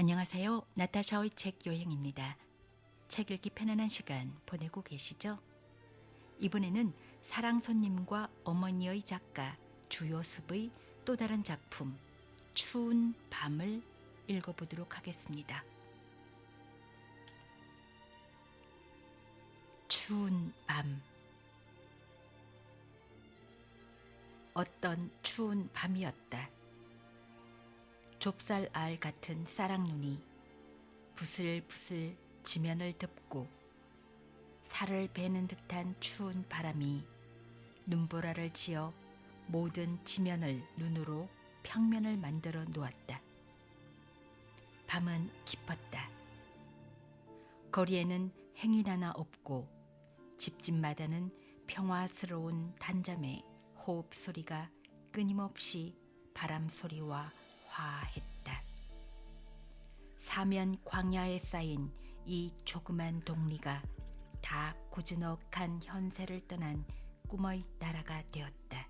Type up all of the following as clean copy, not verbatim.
안녕하세요. 나타샤의 책 여행입니다. 책 읽기 편안한 시간 보내고 계시죠? 이번에는 사랑 손님과 어머니의 작가 주요습의 또 다른 작품 추운 밤을 읽어보도록 하겠습니다. 추운 밤. 어떤 추운 밤이었다. 좁쌀 알 같은 쌀랑눈이 부슬부슬 지면을 덮고 살을 베는 듯한 추운 바람이 눈보라를 지어 모든 지면을 눈으로 평면을 만들어 놓았다. 밤은 깊었다. 거리에는 행인 하나 없고 집집마다는 평화스러운 단잠의 호흡 소리가 끊임없이 바람 소리와 화했다. 사면 광야에 쌓인 이 조그만 동리가 다 고즈넉한 현세를 떠난 꿈의 나라가 되었다.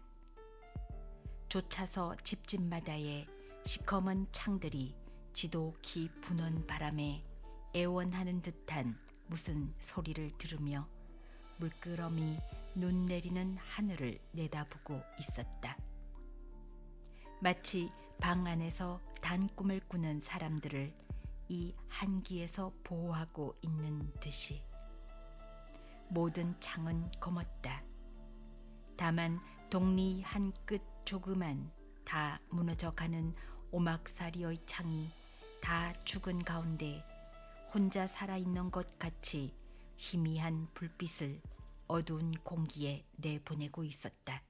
쫓아서 집집마다의 시커먼 창들이 지독히 부는 바람에 애원하는 듯한 무슨 소리를 들으며 물끄러미 눈 내리는 하늘을 내다보고 있었다. 마치 방 안에서 단꿈을 꾸는 사람들을 이 한기에서 보호하고 있는 듯이. 모든 창은 검었다. 다만 동리 한 끝 조그만 다 무너져가는 오막살이의 창이 다 죽은 가운데 혼자 살아있는 것 같이 희미한 불빛을 어두운 공기에 내보내고 있었다.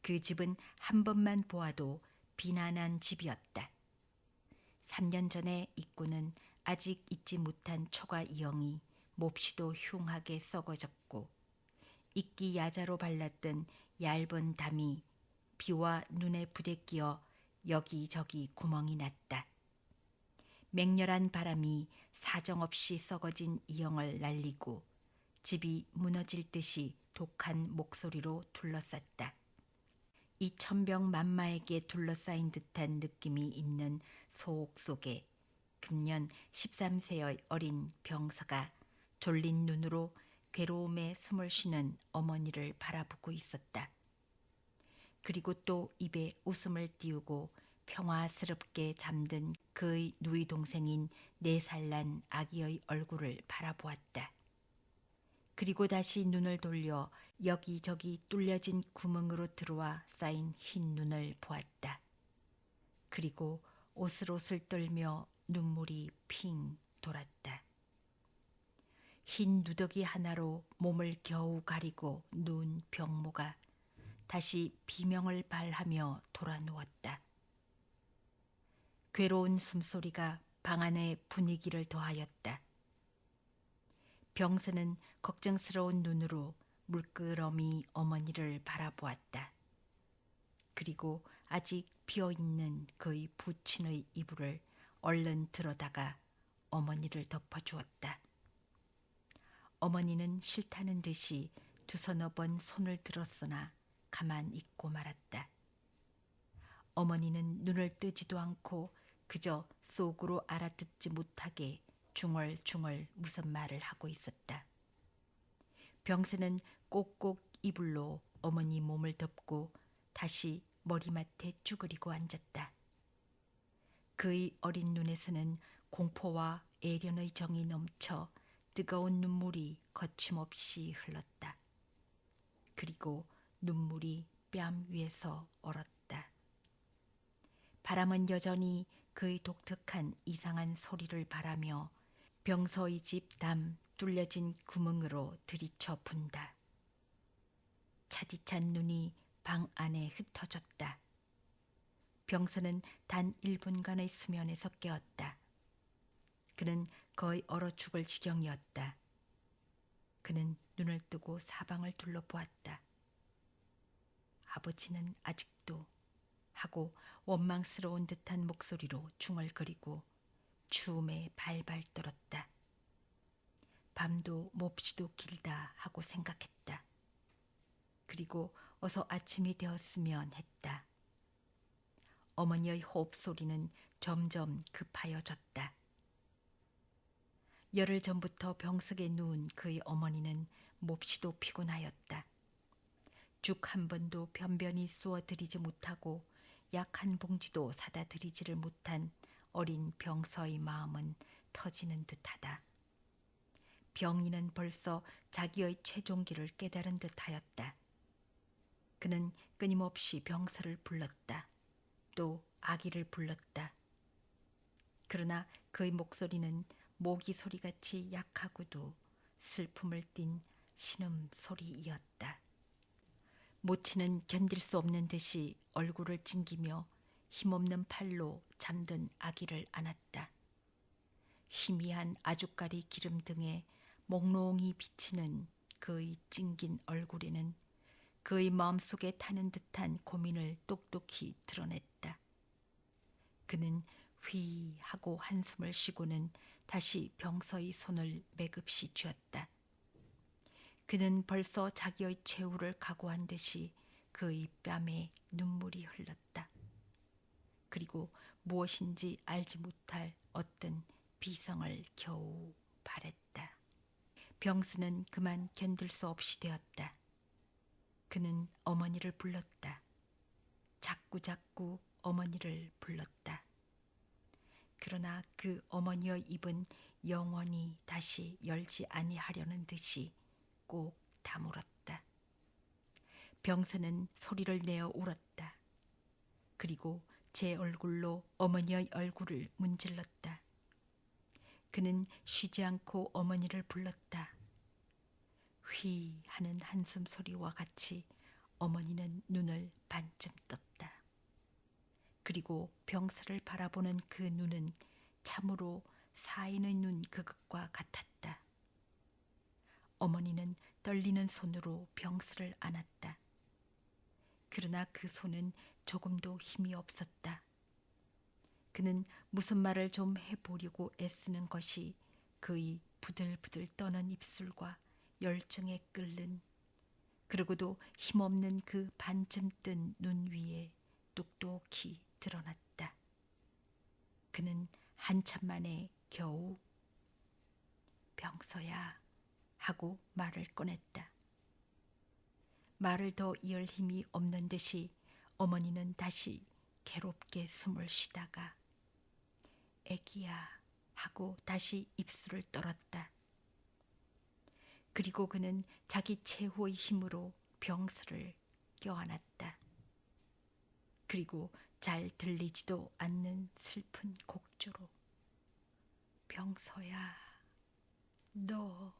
그 집은 한 번만 보아도 비난한 집이었다. 3년 전에 입구는 아직 잊지 못한 초가 이영이 몹시도 흉하게 썩어졌고 이끼 야자로 발랐던 얇은 담이 비와 눈에 부대끼어 여기저기 구멍이 났다. 맹렬한 바람이 사정없이 썩어진 이영을 날리고 집이 무너질 듯이 독한 목소리로 둘러쌌다. 이 천병만마에게 둘러싸인 듯한 느낌이 있는 소옥 속에 금년 13세의 어린 병서가 졸린 눈으로 괴로움에 숨을 쉬는 어머니를 바라보고 있었다. 그리고 또 입에 웃음을 띄우고 평화스럽게 잠든 그의 누이 동생인 4살 난 아기의 얼굴을 바라보았다. 그리고 다시 눈을 돌려 여기저기 뚫려진 구멍으로 들어와 쌓인 흰 눈을 보았다. 그리고 오슬오슬 떨며 눈물이 핑 돌았다. 흰 누더기 하나로 몸을 겨우 가리고 누운 병모가 다시 비명을 발하며 돌아 누웠다. 괴로운 숨소리가 방 안의 분위기를 더하였다. 병서는 걱정스러운 눈으로 물끄러미 어머니를 바라보았다. 그리고 아직 비어있는 그의 부친의 이불을 얼른 들어다가 어머니를 덮어주었다. 어머니는 싫다는 듯이 두서너 번 손을 들었으나 가만 있고 말았다. 어머니는 눈을 뜨지도 않고 그저 속으로 알아듣지 못하게 중얼중얼 무슨 말을 하고 있었다. 병세는 꼭꼭 이불로 어머니 몸을 덮고 다시 머리맡에 쭈그리고 앉았다. 그의 어린 눈에서는 공포와 애련의 정이 넘쳐 뜨거운 눈물이 거침없이 흘렀다. 그리고 눈물이 뺨 위에서 얼었다. 바람은 여전히 그의 독특한 이상한 소리를 바라며 병서의 집 담 뚫려진 구멍으로 들이쳐 분다. 차디찬 눈이 방 안에 흩어졌다. 병서는 단 1분간의 수면에서 깨었다. 그는 거의 얼어 죽을 지경이었다. 그는 눈을 뜨고 사방을 둘러보았다. 아버지는 아직도 하고 원망스러운 듯한 목소리로 중얼거리고 추움에 발발 떨었다. 밤도 몹시도 길다 하고 생각했다. 그리고 어서 아침이 되었으면 했다. 어머니의 호흡 소리는 점점 급하여졌다. 열흘 전부터 병석에 누운 그의 어머니는 몹시도 피곤하였다. 죽 한 번도 변변히 쏘아 드리지 못하고 약 한 봉지도 사다 드리지를 못한 어린 병서의 마음은 터지는 듯하다. 병인은 벌써 자기의 최종기를 깨달은 듯하였다. 그는 끊임없이 병서를 불렀다. 또 아기를 불렀다. 그러나 그의 목소리는 모기 소리같이 약하고도 슬픔을 띤 신음소리이었다. 모치는 견딜 수 없는 듯이 얼굴을 찡기며 힘없는 팔로 잠든 아기를 안았다. 희미한 아주까리 기름 등에 몽롱히 비치는 그의 찡긴 얼굴에는 그의 마음속에 타는 듯한 고민을 똑똑히 드러냈다. 그는 휘 하고 한숨을 쉬고는 다시 병서의 손을 매급시 쥐었다. 그는 벌써 자기의 최후를 각오한 듯이 그의 뺨에 눈물이 흘렀다. 그리고 무엇인지 알지 못할 어떤 비성을 겨우 바랬다. 병스는 그만 견딜 수 없이 되었다. 그는 어머니를 불렀다. 자꾸자꾸 어머니를 불렀다. 그러나 그 어머니의 입은 영원히 다시 열지 아니하려는 듯이 꼭 다물었다. 병스는 소리를 내어 울었다. 그리고 제 얼굴로 어머니의 얼굴을 문질렀다. 그는 쉬지 않고 어머니를 불렀다. 휘 하는 한숨 소리와 같이 어머니는 눈을 반쯤 떴다. 그리고 병서를 바라보는 그 눈은 참으로 사인의 눈 그것과 같았다. 어머니는 떨리는 손으로 병서를 안았다. 그러나 그 손은 조금도 힘이 없었다. 그는 무슨 말을 좀 해보려고 애쓰는 것이 그의 부들부들 떠는 입술과 열정에 끓는, 그러고도 힘없는 그 반쯤 뜬 눈 위에 똑똑히 드러났다. 그는 한참 만에 겨우 병서야 하고 말을 꺼냈다. 말을 더 이을 힘이 없는 듯이 어머니는 다시 괴롭게 숨을 쉬다가 애기야 하고 다시 입술을 떨었다. 그리고 그는 자기 최후의 힘으로 병서를 껴안았다. 그리고 잘 들리지도 않는 슬픈 곡조로 병서야 너.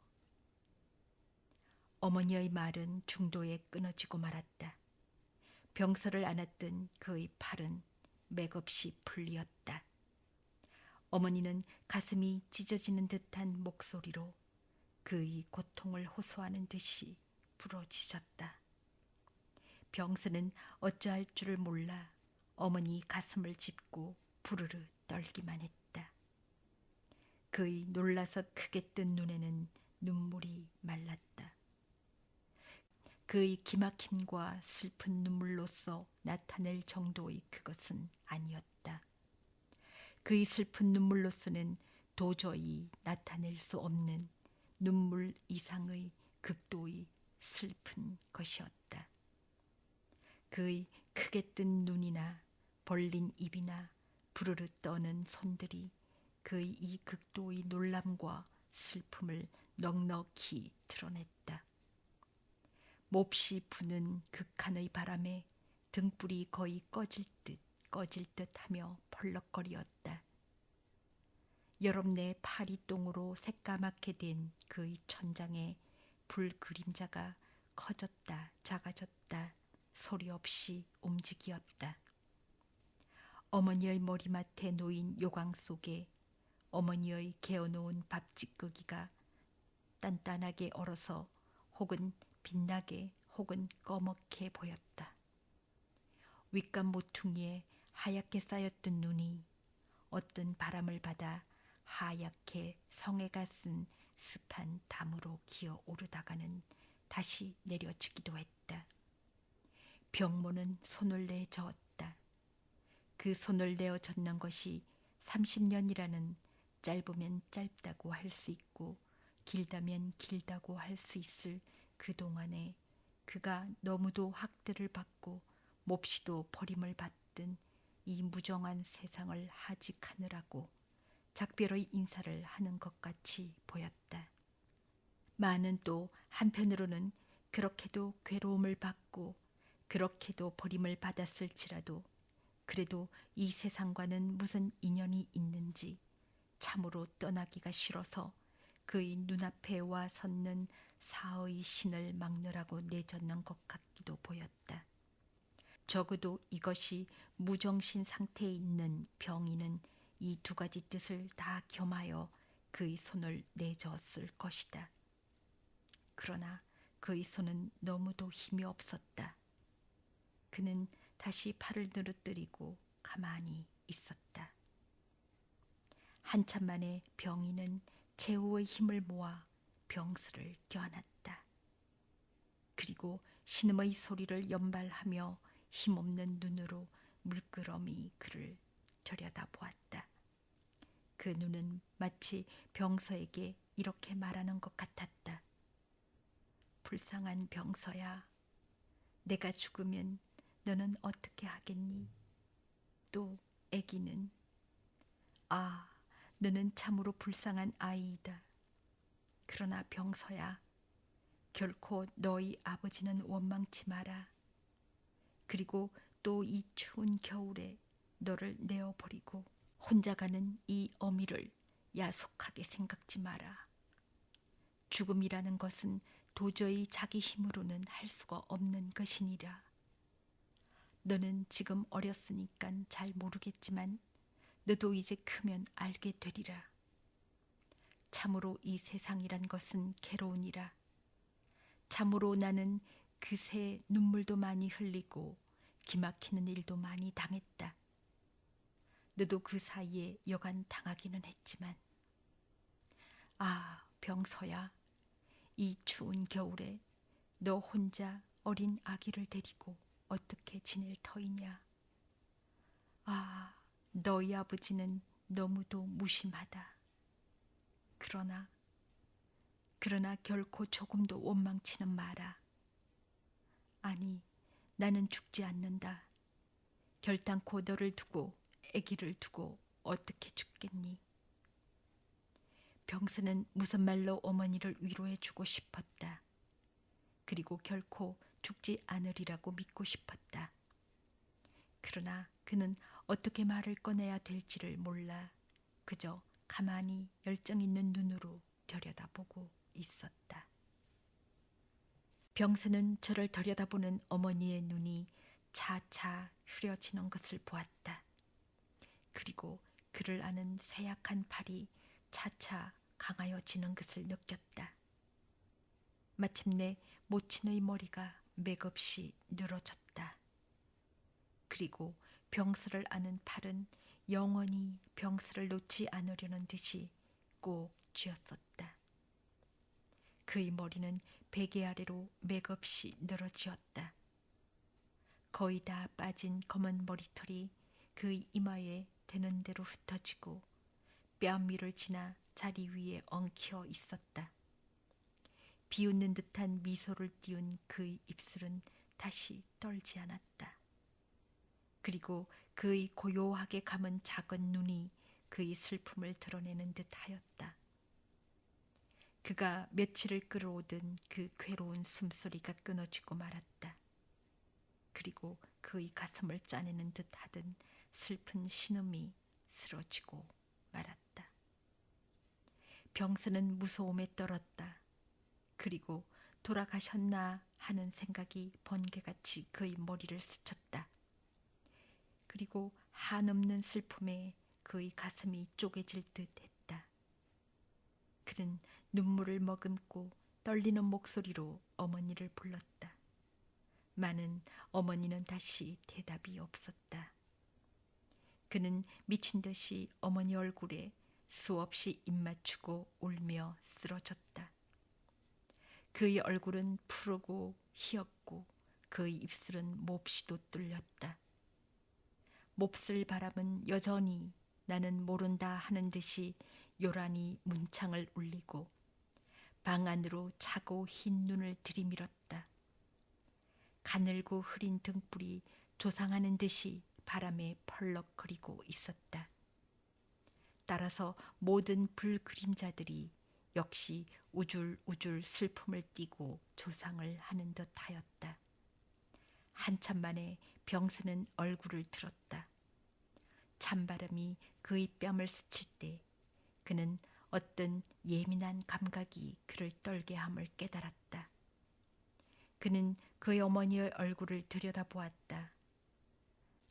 어머니의 말은 중도에 끊어지고 말았다. 병서를 안았던 그의 팔은 맥없이 풀리었다. 어머니는 가슴이 찢어지는 듯한 목소리로 그의 고통을 호소하는 듯이 부러지셨다. 병서는 어찌할 줄을 몰라 어머니 가슴을 짚고 부르르 떨기만 했다. 그의 놀라서 크게 뜬 눈에는 눈물이 말랐다. 그의 기막힘과 슬픈 눈물로써 나타낼 정도의 그것은 아니었다. 그의 슬픈 눈물로서는 도저히 나타낼 수 없는 눈물 이상의 극도의 슬픈 것이었다. 그의 크게 뜬 눈이나 벌린 입이나 부르르 떠는 손들이 그의 이 극도의 놀람과 슬픔을 넉넉히 드러냈다. 몹시 부는 극한의 바람에 등불이 거의 꺼질 듯 하며 펄럭거리었다. 여름내 파리똥으로 새까맣게 된 그의 천장에 불 그림자가 커졌다 작아졌다 소리 없이 움직이었다. 어머니의 머리맡에 놓인 요강 속에 어머니의 개어놓은 밥 찌꺼기가 단단하게 얼어서 혹은 빛나게 혹은 꺼멓게 보였다. 윗감 모퉁이에 하얗게 쌓였던 눈이 어떤 바람을 받아 하얗게 성애가 쓴 습한 담으로 기어 오르다가는 다시 내려지기도 했다. 병모는 손을 내저었다. 그 손을 내어 젓는 것이 30년이라는 짧으면 짧다고 할 수 있고 길다면 길다고 할 수 있을 그 동안에 그가 너무도 학대를 받고 몹시도 버림을 받던 이 무정한 세상을 하직하느라고 작별의 인사를 하는 것 같이 보였다. 마는 또 한편으로는 그렇게도 괴로움을 받고 그렇게도 버림을 받았을지라도 그래도 이 세상과는 무슨 인연이 있는지 참으로 떠나기가 싫어서 그의 눈앞에 와 섰는 사의 신을 막느라고 내젓는 것 같기도 보였다. 적어도 이것이 무정신 상태에 있는 병인은 이 두 가지 뜻을 다 겸하여 그의 손을 내저었을 것이다. 그러나 그의 손은 너무도 힘이 없었다. 그는 다시 팔을 늘어뜨리고 가만히 있었다. 한참 만에 병인은 최후의 힘을 모아 병스를 껴안았다. 그리고 신음의 소리를 연발하며 힘없는 눈으로 물끄러미 그를 들여다보았다. 그 눈은 마치 병서에게 이렇게 말하는 것 같았다. 불쌍한 병서야, 내가 죽으면 너는 어떻게 하겠니? 또 애기는? 아, 너는 참으로 불쌍한 아이이다. 그러나 병서야, 결코 너희 아버지는 원망치 마라. 그리고 또 이 추운 겨울에 너를 내어버리고 혼자 가는 이 어미를 야속하게 생각지 마라. 죽음이라는 것은 도저히 자기 힘으로는 할 수가 없는 것이니라. 너는 지금 어렸으니깐 잘 모르겠지만 너도 이제 크면 알게 되리라. 참으로 이 세상이란 것은 괴로우니라. 참으로 나는 그새 눈물도 많이 흘리고 기막히는 일도 많이 당했다. 너도 그 사이에 여간 당하기는 했지만 아, 병서야, 이 추운 겨울에 너 혼자 어린 아기를 데리고 어떻게 지낼 터이냐. 아, 너희 아버지는 너무도 무심하다. 그러나 결코 조금도 원망치는 마라. 아니, 나는 죽지 않는다. 결단코 너를 두고 아기를 두고 어떻게 죽겠니? 병스는 무슨 말로 어머니를 위로해 주고 싶었다. 그리고 결코 죽지 않으리라고 믿고 싶었다. 그러나 그는 어떻게 말을 꺼내야 될지를 몰라 그저 가만히 열정 있는 눈으로 들여다보고 있었다. 병스는 저를 들여다보는 어머니의 눈이 차차 흐려지는 것을 보았다. 그리고 그를 아는 쇠약한 팔이 차차 강하여지는 것을 느꼈다. 마침내 모친의 머리가 맥없이 늘어졌다. 그리고 병스를 아는 팔은 영원히 병스를 놓지 않으려는 듯이 꼭 쥐었었다. 그의 머리는 베개 아래로 맥없이 늘어지었다. 거의 다 빠진 검은 머리털이 그의 이마에 되는 대로 흩어지고 뺨위를 지나 자리 위에 엉켜 있었다. 비웃는 듯한 미소를 띄운 그의 입술은 다시 떨지 않았다. 그리고 그의 고요하게 감은 작은 눈이 그의 슬픔을 드러내는 듯하였다. 그가 며칠을 끌어오던 그 괴로운 숨소리가 끊어지고 말았다. 그리고 그의 가슴을 짜내는 듯하던 슬픈 신음이 쓰러지고 말았다. 병스는 무서움에 떨었다. 그리고 돌아가셨나 하는 생각이 번개같이 그의 머리를 스쳤다. 그리고 한없는 슬픔에 그의 가슴이 쪼개질 듯 했다. 그는 눈물을 머금고 떨리는 목소리로 어머니를 불렀다. 많은 어머니는 다시 대답이 없었다. 그는 미친 듯이 어머니 얼굴에 수없이 입맞추고 울며 쓰러졌다. 그의 얼굴은 푸르고 희었고 그의 입술은 몹시도 뚫렸다. 몹쓸 바람은 여전히 나는 모른다 하는 듯이 요란히 문창을 울리고 방 안으로 차고 흰 눈을 들이밀었다. 가늘고 흐린 등불이 조상하는 듯이 바람에 펄럭거리고 있었다. 따라서 모든 불 그림자들이 역시 우줄우줄 슬픔을 띠고 조상을 하는 듯 하였다. 한참 만에 병스는 얼굴을 들었다. 찬바람이 그의 뺨을 스칠 때 그는 어떤 예민한 감각이 그를 떨게 함을 깨달았다. 그는 그의 어머니의 얼굴을 들여다보았다.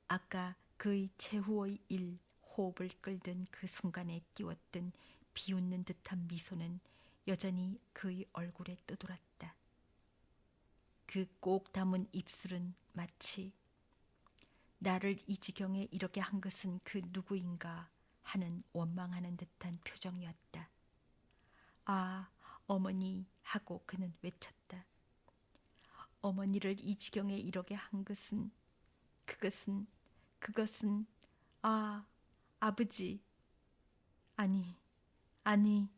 아까 그의 최후의 호흡을 끌던 그 순간에 띄웠던 비웃는 듯한 미소는 여전히 그의 얼굴에 떠돌았다. 그 꼭 담은 입술은 마치 나를 이 지경에 이렇게 한 것은 그 누구인가 하는 원망하는 듯한 표정이었다. 아, 어머니 하고 그는 외쳤다. 어머니를 이 지경에 이렇게 한 것은 그것은 아버지. 아니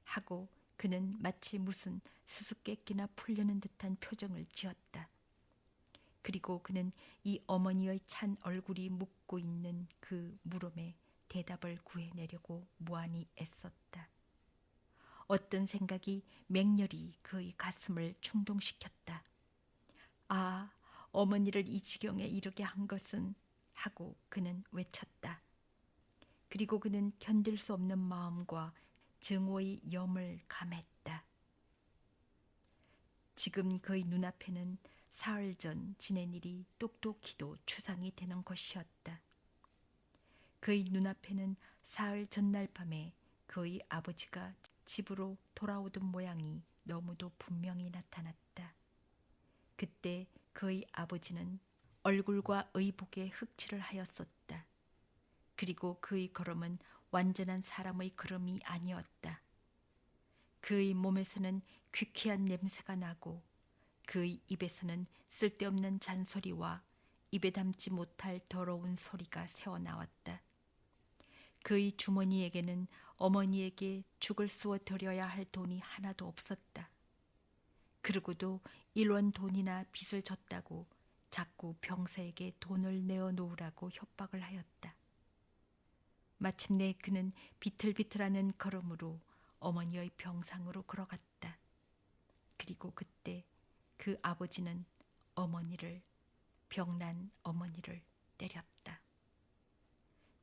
하고 그는 마치 무슨 수수께끼나 풀려는 듯한 표정을 지었다. 그리고 그는 이 어머니의 찬 얼굴이 묻고 있는 그 물음에 대답을 구해내려고 무한히 애썼다. 어떤 생각이 맹렬히 그의 가슴을 충동시켰다. 아, 어머니를 이 지경에 이르게 한 것은 하고 그는 외쳤다. 그리고 그는 견딜 수 없는 마음과 증오의 염을 감했다. 지금 그의 눈앞에는 사흘 전 지낸 일이 똑똑히도 추상이 되는 것이었다. 그의 눈앞에는 사흘 전날 밤에 그의 아버지가 집으로 돌아오던 모양이 너무도 분명히 나타났다. 그때 그의 아버지는 얼굴과 의복에 흑칠을 하였었다. 그리고 그의 걸음은 완전한 사람의 걸음이 아니었다. 그의 몸에서는 퀴퀴한 냄새가 나고 그의 입에서는 쓸데없는 잔소리와 입에 담지 못할 더러운 소리가 새어나왔다. 그의 주머니에게는 어머니에게 죽을 쑤어 드려야 할 돈이 하나도 없었다. 그러고도 1원 돈이나 빚을 졌다고 자꾸 병사에게 돈을 내어 놓으라고 협박을 하였다. 마침내 그는 비틀비틀하는 걸음으로 어머니의 병상으로 걸어갔다. 그리고 그때 그 아버지는 병난 어머니를 때렸다.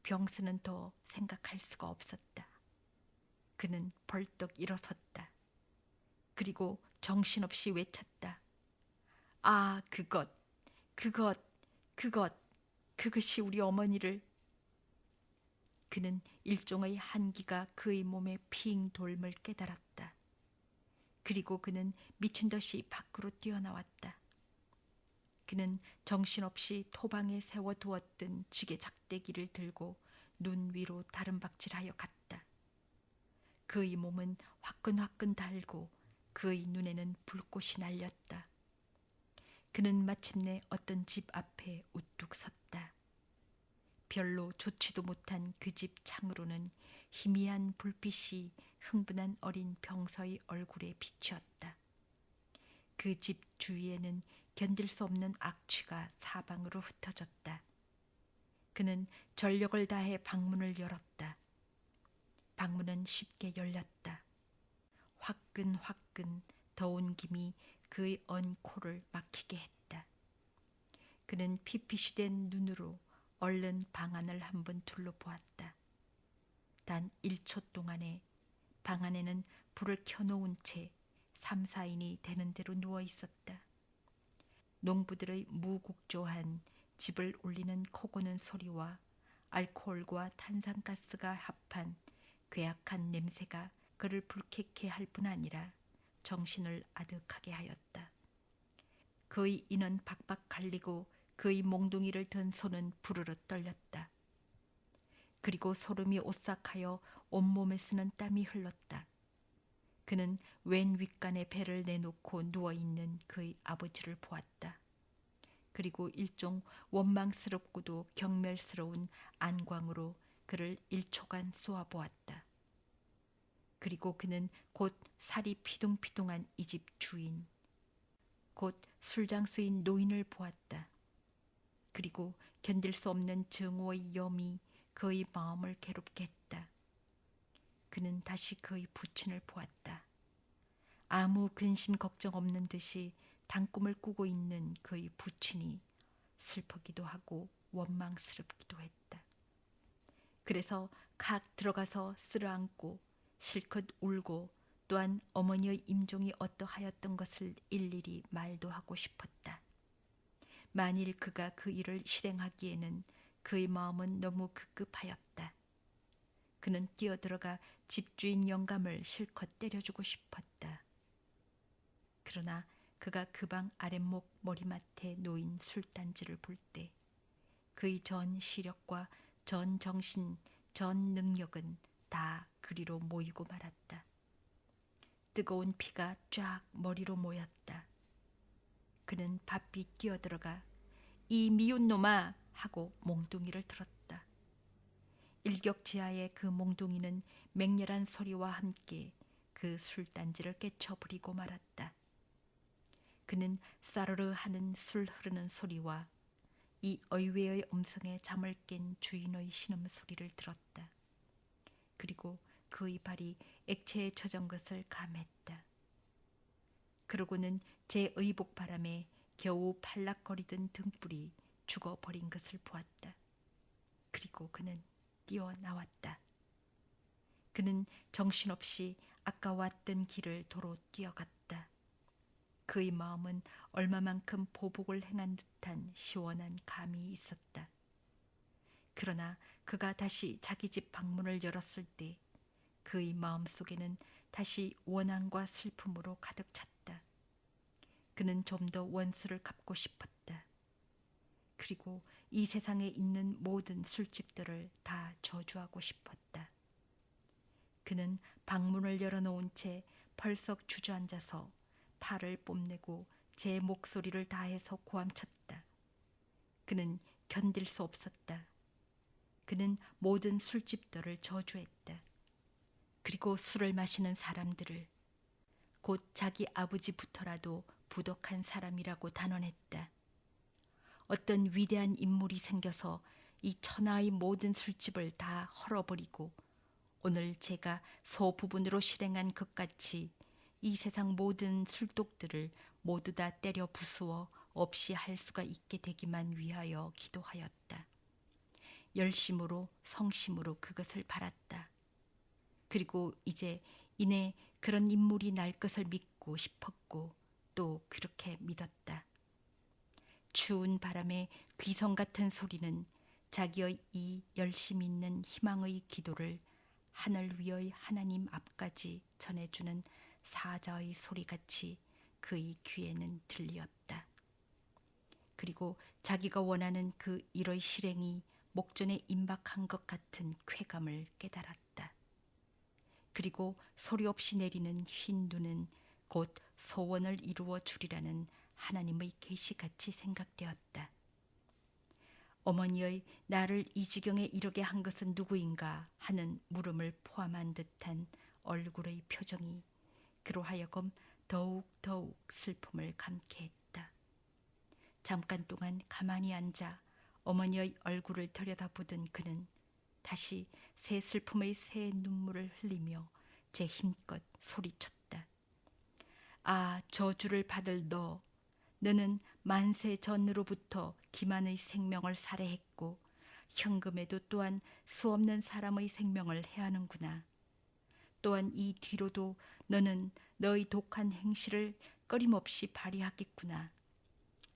병스는 더 생각할 수가 없었다. 그는 벌떡 일어섰다. 그리고 정신없이 외쳤다. 아, 그것이 우리 어머니를. 그는 일종의 한기가 그의 몸에 핑 돌물 깨달았다. 그리고 그는 미친 듯이 밖으로 뛰어나왔다. 그는 정신없이 토방에 세워두었던 지게 작대기를 들고 눈 위로 다름박질하여 갔다. 그의 몸은 화끈화끈 달고 그의 눈에는 불꽃이 날렸다. 그는 마침내 어떤 집 앞에 우뚝 섰다. 별로 좋지도 못한 그 집 창으로는 희미한 불빛이 흥분한 어린 병서의 얼굴에 비치었다. 그 집 주위에는 견딜 수 없는 악취가 사방으로 흩어졌다. 그는 전력을 다해 방문을 열었다. 방문은 쉽게 열렸다. 화끈화끈 더운 김이 그의 언 코를 막히게 했다. 그는 핏핏이 된 눈으로 얼른 방 안을 한번 둘러보았다. 단 1초 동안에 방 안에는 불을 켜놓은 채 3, 4인이 되는 대로 누워 있었다. 농부들의 무국조한 집을 울리는 코고는 소리와 알코올과 탄산가스가 합한 괴악한 냄새가 그를 불쾌케 할 뿐 아니라 정신을 아득하게 하였다. 그의 이는 박박 갈리고 그의 몽둥이를 든 손은 부르르 떨렸다. 그리고 소름이 오싹하여 온몸에서는 땀이 흘렀다. 그는 왼 윗간에 배를 내놓고 누워있는 그의 아버지를 보았다. 그리고 일종 원망스럽고도 경멸스러운 안광으로 그를 1초간 쏘아보았다. 그리고 그는 곧 살이 피둥피둥한 이 집 주인, 곧 술장수인 노인을 보았다. 그리고 견딜 수 없는 증오의 염이 그의 마음을 괴롭게 했다. 그는 다시 그의 부친을 보았다. 아무 근심 걱정 없는 듯이 단꿈을 꾸고 있는 그의 부친이 슬프기도 하고 원망스럽기도 했다. 그래서 각 들어가서 쓸어안고 실컷 울고 또한 어머니의 임종이 어떠하였던 것을 일일이 말도 하고 싶었다. 만일 그가 그 일을 실행하기에는 그의 마음은 너무 급급하였다. 그는 뛰어들어가 집주인 영감을 실컷 때려주고 싶었다. 그러나 그가 그 방 아랫목 머리맡에 놓인 술단지를 볼 때 그의 전 시력과 전 정신, 전 능력은 다 그리로 모이고 말았다. 뜨거운 피가 쫙 머리로 모였다. 그는 바삐 뛰어들어가 이 미운 놈아 하고 몽둥이를 들었다. 일격지하의 그 몽둥이는 맹렬한 소리와 함께 그 술단지를 깨쳐버리고 말았다. 그는 싸르르 하는 술 흐르는 소리와 이 의외의 음성에 잠을 깬 주인의 신음소리를 들었다. 그리고 그의 발이 액체에 젖은 것을 감했다. 그러고는 제 의복 바람에 겨우 팔락거리던 등불이 죽어버린 것을 보았다. 그리고 그는 뛰어나왔다. 그는 정신없이 아까 왔던 길을 도로 뛰어갔다. 그의 마음은 얼마만큼 보복을 행한 듯한 시원한 감이 있었다. 그러나 그가 다시 자기 집 방문을 열었을 때 그의 마음속에는 다시 원한과 슬픔으로 가득 찼다. 그는 좀 더 원수를 갚고 싶었다. 그리고 이 세상에 있는 모든 술집들을 다 저주하고 싶었다. 그는 방문을 열어놓은 채 펄썩 주저앉아서 팔을 뽐내고 제 목소리를 다해서 고함쳤다. 그는 견딜 수 없었다. 그는 모든 술집들을 저주했다. 그리고 술을 마시는 사람들을 곧 자기 아버지부터라도 부덕한 사람이라고 단언했다. 어떤 위대한 인물이 생겨서 이 천하의 모든 술집을 다 헐어버리고 오늘 제가 소부분으로 실행한 것 같이 이 세상 모든 술독들을 모두 다 때려 부수어 없이 할 수가 있게 되기만 위하여 기도하였다. 열심으로 성심으로 그것을 바랐다. 그리고 이제 이내 그런 인물이 날 것을 믿고 싶었고 또 그렇게 믿었다. 추운 바람에 귀성 같은 소리는 자기의 이 열심 있는 희망의 기도를 하늘 위의 하나님 앞까지 전해주는 사자의 소리같이 그의 귀에는 들리었다. 그리고 자기가 원하는 그 일의 실행이 목전에 임박한 것 같은 쾌감을 깨달았다. 그리고 소리 없이 내리는 흰 눈은 곧 소원을 이루어 주리라는 하나님의 계시같이 생각되었다. 어머니의 나를 이 지경에 이르게 한 것은 누구인가 하는 물음을 포함한 듯한 얼굴의 표정이 그로 하여금 더욱 슬픔을 감게 했다. 잠깐 동안 가만히 앉아 어머니의 얼굴을 들여다보던 그는 다시 새 슬픔의 새 눈물을 흘리며 제 힘껏 소리쳤다. 아, 저주를 받을 너! 너는 만세 전으로부터 기만의 생명을 살해했고 현금에도 또한 수없는 사람의 생명을 해하는구나. 또한 이 뒤로도 너는 너의 독한 행실을 끊임없이 발휘하겠구나.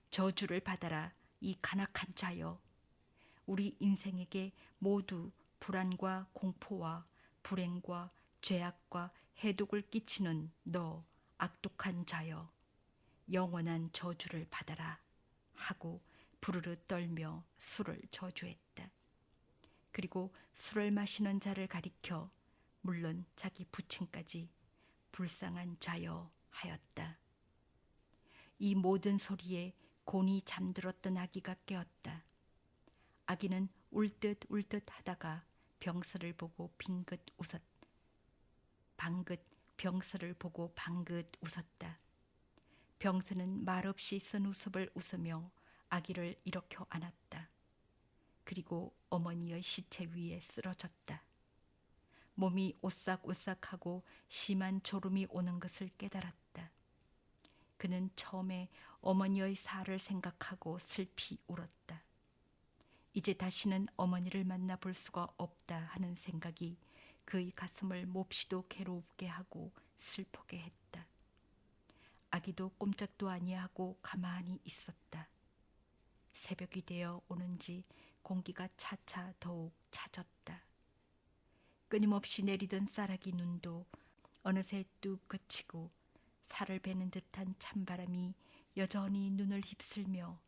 저주를 받아라, 이 간악한 자여. 우리 인생에게 모두 불안과 공포와 불행과 죄악과 해독을 끼치는 너 악독한 자여. 영원한 저주를 받아라 하고 부르르 떨며 술을 저주했다. 그리고 술을 마시는 자를 가리켜 물론 자기 부친까지 불쌍한 자여 하였다. 이 모든 소리에 곤히 잠들었던 아기가 깨었다. 아기는 울듯 울듯 하다가 병서를 보고 병서를 보고 방긋 웃었다. 병서는 말없이 쓴웃음을 웃으며 아기를 일으켜 안았다. 그리고 어머니의 시체 위에 쓰러졌다. 몸이 오싹오싹하고 심한 졸음이 오는 것을 깨달았다. 그는 처음에 어머니의 살을 생각하고 슬피 울었다. 이제 다시는 어머니를 만나볼 수가 없다 하는 생각이 그의 가슴을 몹시도 괴롭게 하고 슬프게 했다. 아기도 꼼짝도 아니하고 가만히 있었다. 새벽이 되어 오는지 공기가 차차 더욱 차졌다. 끊임없이 내리던 쌀아기 눈도 어느새 뚝 그치고 살을 베는 듯한 찬바람이 여전히 눈을 휩쓸며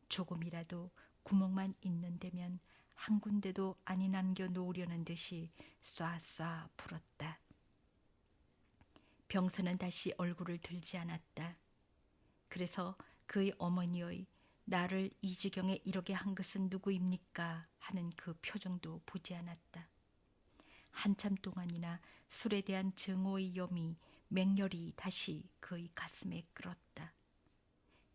조금이라도 구멍만 있는 데면 한 군데도 아니 남겨 놓으려는 듯이 쏴쏴 불었다. 병서는 다시 얼굴을 들지 않았다. 그래서 그의 어머니의 나를 이 지경에 이르게 한 것은 누구입니까? 하는 그 표정도 보지 않았다. 한참 동안이나 술에 대한 증오의 염이 맹렬히 다시 그의 가슴에 끓었다.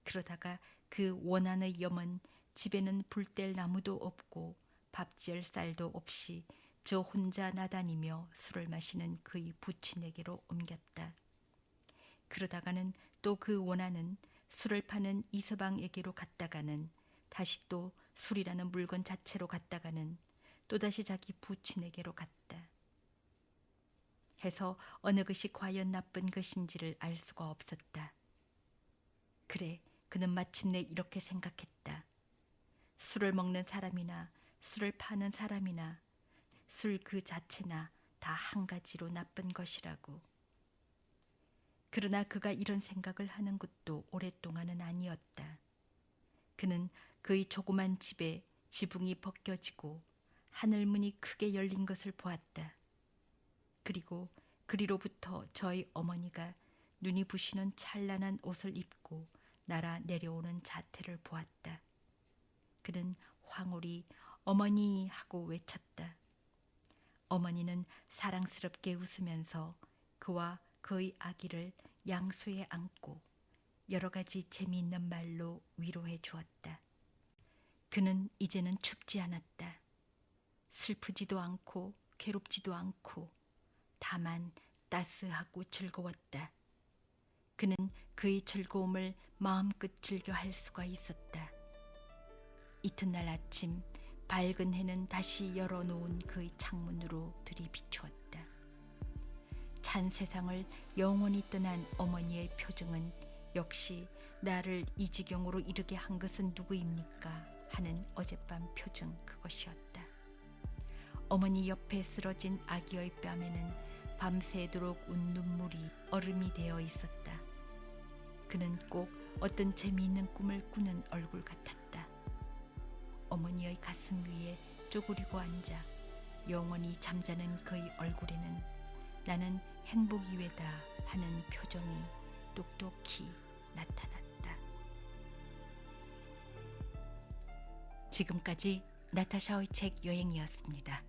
그러다가 그 원한의 염은 집에는 불 뗄 나무도 없고 밥 지을 쌀도 없이 저 혼자 나다니며 술을 마시는 그의 부친에게로 옮겼다. 그러다가는 또 그 원한은 술을 파는 이서방에게로 갔다가는 다시 또 술이라는 물건 자체로 갔다가는 또다시 자기 부친에게로 갔다. 해서 어느 것이 과연 나쁜 것인지를 알 수가 없었다. 그래, 그는 마침내 이렇게 생각했다. 술을 먹는 사람이나 술을 파는 사람이나 술 그 자체나 다 한 가지로 나쁜 것이라고. 그러나 그가 이런 생각을 하는 것도 오랫동안은 아니었다. 그는 그의 조그만 집에 지붕이 벗겨지고 하늘문이 크게 열린 것을 보았다. 그리고 그리로부터 저희 어머니가 눈이 부시는 찬란한 옷을 입고 날아 내려오는 자태를 보았다. 그는 황홀히 어머니 하고 외쳤다. 어머니는 사랑스럽게 웃으면서 그와 그의 아기를 양수에 안고 여러 가지 재미있는 말로 위로해 주었다. 그는 이제는 춥지 않았다. 슬프지도 않고 괴롭지도 않고 다만 따스하고 즐거웠다. 그는 그의 즐거움을 마음껏 즐겨 할 수가 있었다. 이튿날 아침 밝은 해는 다시 열어놓은 그의 창문으로 들이비추었다. 찬 세상을 영원히 떠난 어머니의 표정은 역시 나를 이 지경으로 이르게 한 것은 누구입니까? 하는 어젯밤 표정 그것이었다. 어머니 옆에 쓰러진 아기의 뺨에는 밤새도록 운 눈물이 얼음이 되어 있었다. 그는 꼭 어떤 재미있는 꿈을 꾸는 얼굴 같았다. 어머니의 가슴 위에 쪼그리고 앉아 영원히 잠자는 그의 얼굴에는 나는 행복이외다 하는 표정이 똑똑히 나타났다. 지금까지 나타샤의 책 여행이었습니다.